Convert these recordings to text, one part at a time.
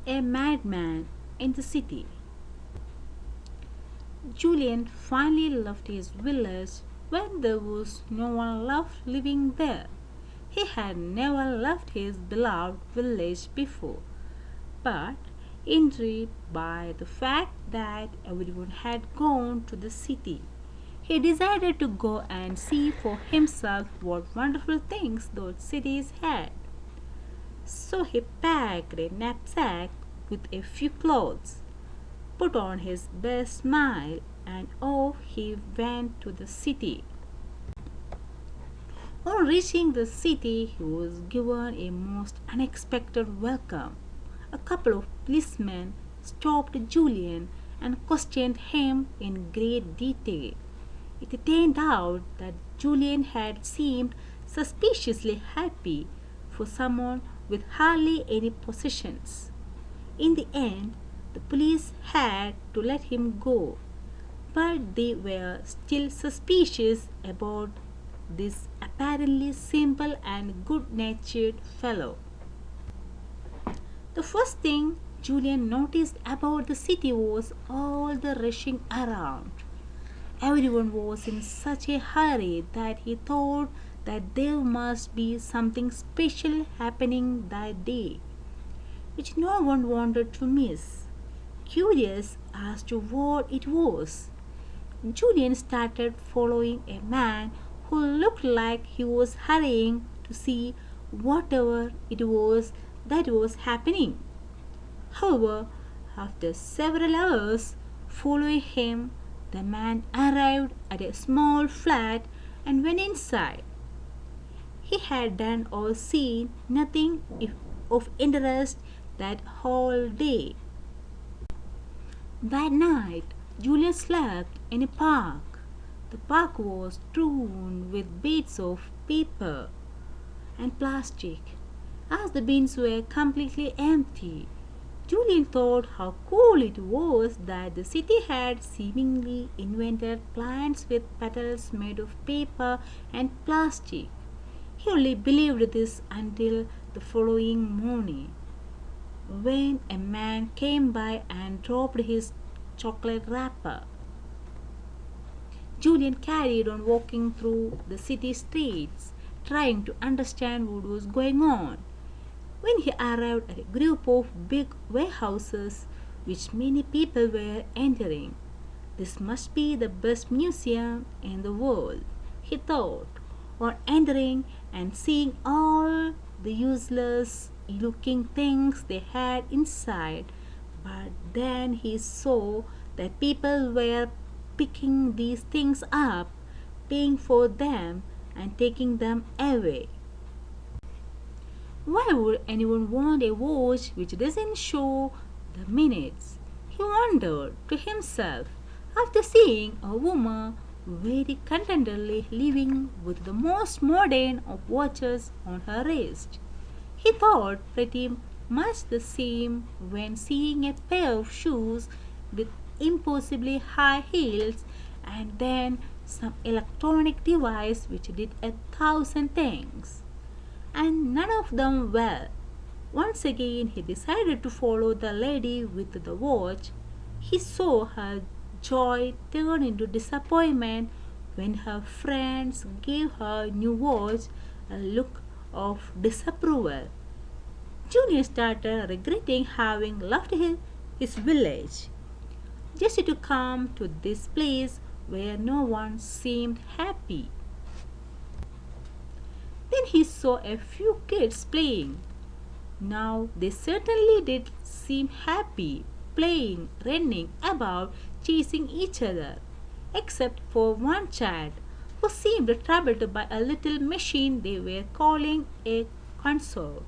A madman in the city. Julian finally left his village when there was no one left living there. He had never left his beloved village before, but intrigued by the fact that everyone had gone to the city, he decided to go and see for himself what wonderful things those cities had. So he packed a knapsack with a few clothes, put on his best smile, and off he went to the city. On reaching the city, he was given a most unexpected welcome. A couple of policemen stopped Julian and questioned him in great detail. It turned out that Julian had seemed suspiciously happy for someone with hardly any possessions. In the end, the police had to let him go, but they were still suspicious about this apparently simple and good natured fellow. The first thing Julian noticed about the city was all the rushing around. Everyone was in such a hurry that he thought that there must be something special happening that day, which no one wanted to miss. Curious as to what it was, Julian started following a man who looked like he was hurrying to see whatever it was that was happening. However, after several hours following him, the man arrived at a small flat and went inside. He had done or seen nothing of interest that whole day. That night, Julian slept in a park. The park was strewn with bits of paper and plastic. As the bins were completely empty, Julian thought how cool it was that the city had seemingly invented plants with petals made of paper and plastic. He only believed this until the following morning, when a man came by and dropped his chocolate wrapper. Julian carried on walking through the city streets, trying to understand what was going on. When he arrived at a group of big warehouses which many people were entering, this must be the best museum in the world, he thought, on entering and seeing all the useless looking things they had inside. But then he saw that people were picking these things up, paying for them, and taking them away. Why would anyone want a watch which doesn't show the minutes? He wondered to himself after seeing a woman very contentedly living with the most modern of watches on her wrist. He thought pretty much the same when seeing a pair of shoes with impossibly high heels and then some electronic device which did 1,000 things, and none of them well. Once again he decided to follow the lady with the watch. He saw her joy turn into disappointment when her friends gave her new watch a look of disapproval. Junior started regretting having left his village just to come to this place where no one seemed happy. Then he saw a few kids playing. Now they certainly did seem happy, playing, running about, chasing each other, except for one child who seemed troubled by a little machine they were calling a console.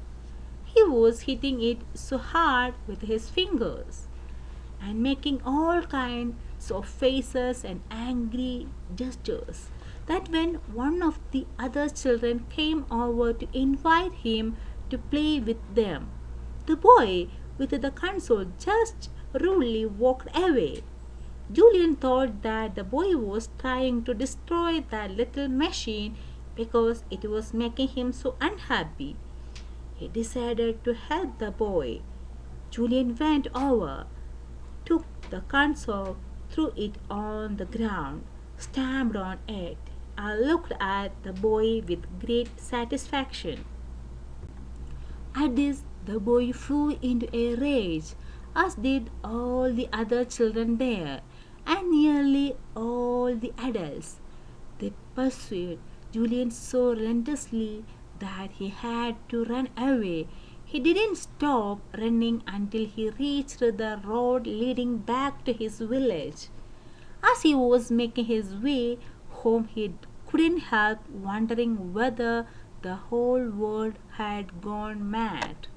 He was hitting it so hard with his fingers and making all kinds of faces and angry gestures that when one of the other children came over to invite him to play with them, the boy with the console just rudely walked away. Julian thought that the boy was trying to destroy that little machine because it was making him so unhappy. He decided to help the boy. Julian went over, took the console, threw it on the ground, stamped on it, and looked at the boy with great satisfaction. At this, the boy flew into a rage, as did all the other children there, and nearly all the adults. They pursued Julian so relentlessly that he had to run away. He didn't stop running until he reached the road leading back to his village. As he was making his way home, he couldn't help wondering whether the whole world had gone mad.